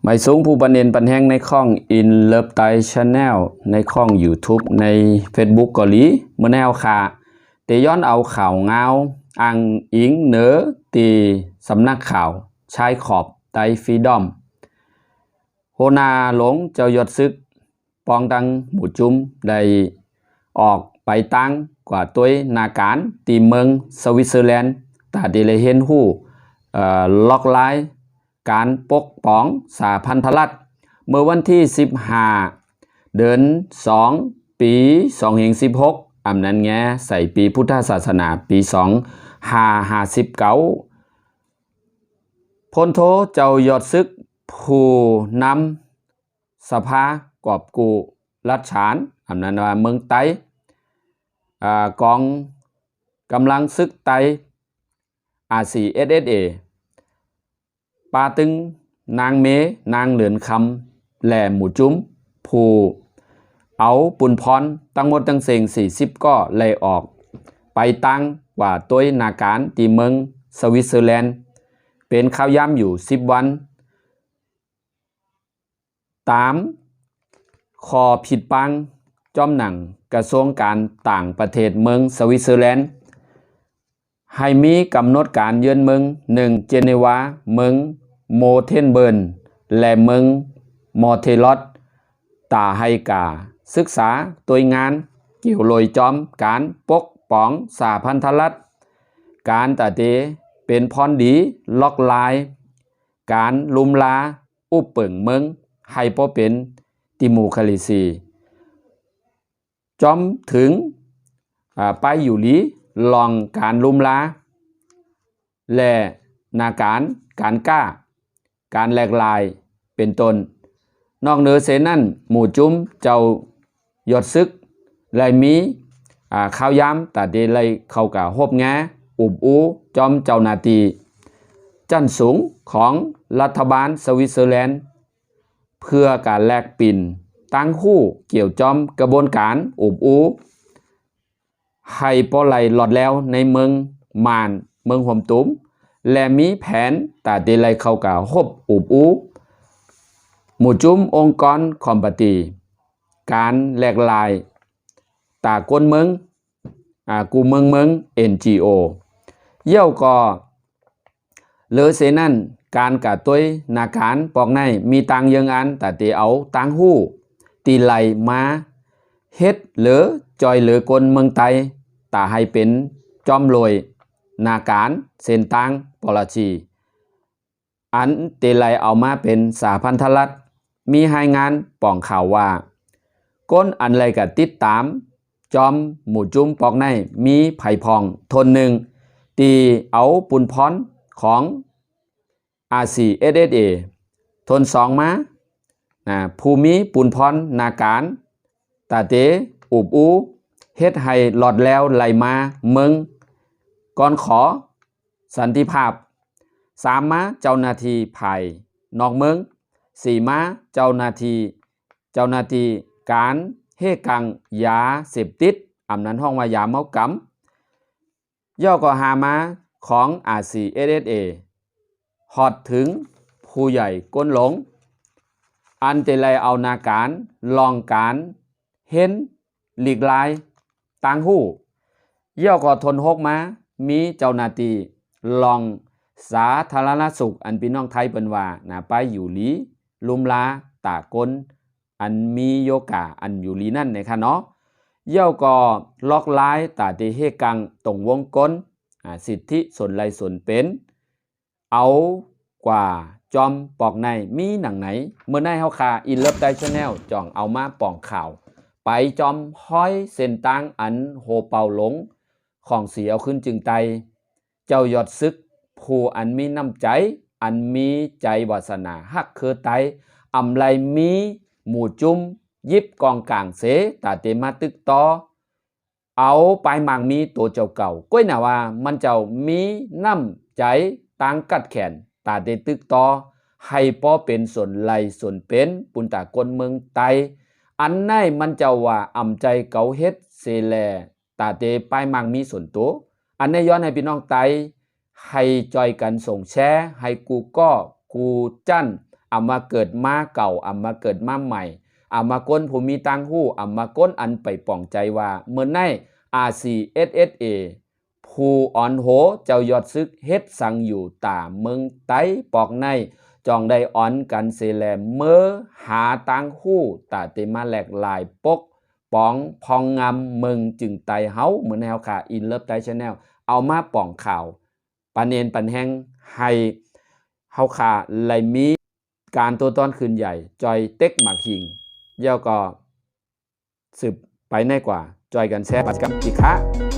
หมายสูงผู้บันเนนปันแห้งในข้อง In Love Thai Channel ในข้อง YouTube ใน Facebook เกาหลีเมื่อแนวค่ะแต่ย้อนเอาข่าวเงาอังอิงเหนือตีสำนักข่าวชายขอบไตฟรีดอมโฮนาหลงเจ้ายศซึกปองดังหมู่จุ้มได้ออกไปตั้งกว่าตัวนาการตีเมืองสวิตเซอร์แลนด์ตาเดลเฮนหูล็อกไลน์การปกป้องสหพันธรัฐเมื่อวันที่15เดือน2ปี2016อำนั้นแงใส่ปีพุทธศาสนาปี2559พลโทเจ้ายอดซึกผู้นำสภากอบกูรัฐฉานอำนั้นว่าเมืองไต้กองกำลังซึกไต้RCSSA ปาตึงนางเมนางเหลือนคำแหล่หมู่จุ้มผู้เอาปุ่นพรตั้งหมดตั้งเสียง40ก็เลยออกไปตั้งกว่าตัวนาการที่เมืองสวิตเซอร์แลนด์เป็นข้าวย่ำอยู่10วันตามขอผิดปังจอมหนังกระทรวงการต่างประเทศเมืองสวิตเซอร์แลนด์ให้มีกำหนดการเยือนเมือง1เจนีวาเมืองโมเทนเบิร์นและเมืองมอเทลอตตาให้กาศึกษาตัวงานเกี่ยวลอยจอมการปกป้องสหพันธรัฐการตาเตเป็นพรดีล็อกลายการลุมลาอุปเปิงเมืองให้พอเป็นติมูคาลิซีจอมถึงไปอยู่ลีลองการลุมลาและนาการการกล้าการแหลกลายเป็นต้นนอกเหนือเสนั่นหมู่จุ้มเจ้ายอดซึกเลยมีข้าวย้ำแต่เดเลยเข้ากับฮบแงอุบอูจอมเจ้านาตีจันสูงของรัฐบาลสวิตเซอร์แลนด์เพื่อการแลกปิ่นตั้งคู่เกี่ยวจอมกระบวนการอุบอูให้ปอไหลหลอดแล้วในเมืองมานเมืองห่มตุ้มและมีแผนแต่เดลัยเข้ากับฮบอุบอูหมู่จุ้มองค์กรคอมปตีการแหลกลายตาก้นเมืองกูเมือง NGO เย่าก็เลอเสนั่นการกะตัวนาการปอกในมีตังยังอันแต่เดเอาตังหู้ตีไหลมาเฮ็ดเหลือจอยเหลือกนเมืองไตตาให้เป็นจอมลอยนาการเส้นตังปลชีอันเตไลเอามาเป็นสหพันธรัฐมีรายงานป่องข่าวว่าก้นอันไรกับติดตามจอมหมู่จุ้มปอกในมีไผ่พองทนหนึ่งตีเอาปุ่นพรของ RCSSA ทนสองมาภูมิปุ่นพรนาการตาเตอุบอูเฮ็ดให้หลอดแล้วไหลมาเมืองก่อนขอสันติภาพ3ม้าเจ้าหน้าที่ภายนอกเมือง4ม้าเจ้าหน้าที่การเฮกังยาเสพติดอำนั้นห้องว่ายาเมากำย่อก็5ม้าของ RCSSA ฮอดถึงผู้ใหญ่ก้นหลงอันเตไลเอานาการลองการเห็นหลีกลายต่างหู้ย่อก็ทน6ม้ามีเจ้าหน้าที่ลองสาธารณสุขอันพี่น้องไทยเป็นว่าไปอยู่ลีลุมลาตากลอันมีโยกาอันอยู่ลีนั่นนะคะเนาะเย่าก็ล็อกลายตาเตเฮกังตรงวงกลสิทธิส่วนไรส่วนเป็นเอากว่าจอมปอกในมีหนังไหนเมื่อในเฮาคาอินเลิฟไดชแนลจ่องเอามาป่องข่าวไปจอมห้อยเส้นตังอันโฮเป่าหลงของเสียเอาขึ้นจึงไตเจ้ายอดซึกผู้อันมีน้ำใจอันมีใจวาสนาฮักคือไตอำไลมีหมู่จุ้มยิบกองกลางเสตาเตมาตึกต่อเอาไปมังมีตัวเจ้าเก่าก้อยน่ะว่ามันเจ้ามีน้ำใจตังกัดแขนตาเตตึกต่อให้พอเป็นส่วนไหลส่วนเป็นปุนตากนเมืองไตอันไหนมันเจ้าว่าอำใจเก่าเฮ็ดเสแลตาเตไปมังมีส่วนตัวอันนี้ย้อนให้พี่น้องไตให้จอยกันส่งแชร์ให้กูก็กูจั่น เอามาเกิดมาเก่าเอามาเกิดมาใหม่เอามาก้นผู้มีตังหู้เอามาก้นอันไปป่องใจว่าเมื่อใน RCSSA ผู้อ่อนโหเจ้ายอดซึกเฮ็ดสังอยู่ตาเมืองไต้ปอกในจองได้อ่อนกันเสแลมเมื่อหาตังหู้ตาเตมาแหลกลายปกป๋องพองงำเมืองจึงไตเฮาเหมือนแนวค่ะอินเลิฟไตชาแนลเอามาป่องข่าวปันเนนปันแห้งให้เฮาค่ะไหลมีการตัวต้อนคืนใหญ่จอยเต็กหมากหิงเย่าก็สืบไปแน่กว่าจอยกันแชร์ปัจกรรมอีกค่ะ